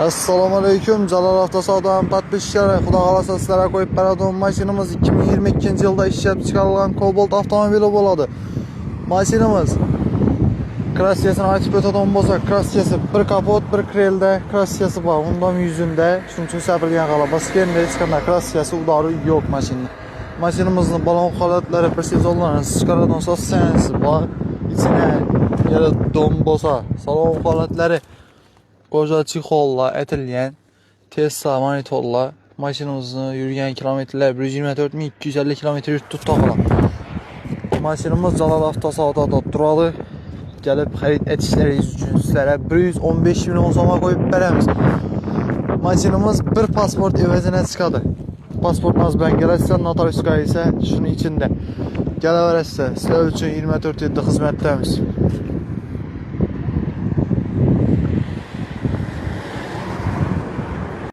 Assalomu alaykum. Jalol avtosavdodan podpischilar, xudo xolasa sizlarga qo'yib beradigan mashinamiz 2022-yilda ishlab chiqarilgan Cobalt avtomobili bo'ladi. Mashinamiz krassiyasini aytib o'tadigan bo'lsak, krassiyasi bir kapot, bir krelda krassiyasi bor. Undan yuzunda, shuning uchun sabirgan g'alaba skenda hech qanday krassiyasi udori yo'q mashina. Mashinamizning balon holatlari bir sezonlarni chiqaradigan sensi bor. İçine yere dom bo'lsa, salon holatlari Qo'ja chexollar etilgan, Tesla monitorlar, mashinamizni yurgan kilometrlar 124.250 kilometr yurtdi tog'lar. Mashinamiz Jalol avtosavdoda turadi. Kelib xarid etishlaringiz uchun sizlarga 115 million so'mga qo'yib beramiz. Mashinamiz bir pasport evaziga chiqadi. Pasportimiz bilan kelasiz, notariuska esa shuning ichida. Kelaverasiz. Sizlar uchun 24/7 xizmatdamiz.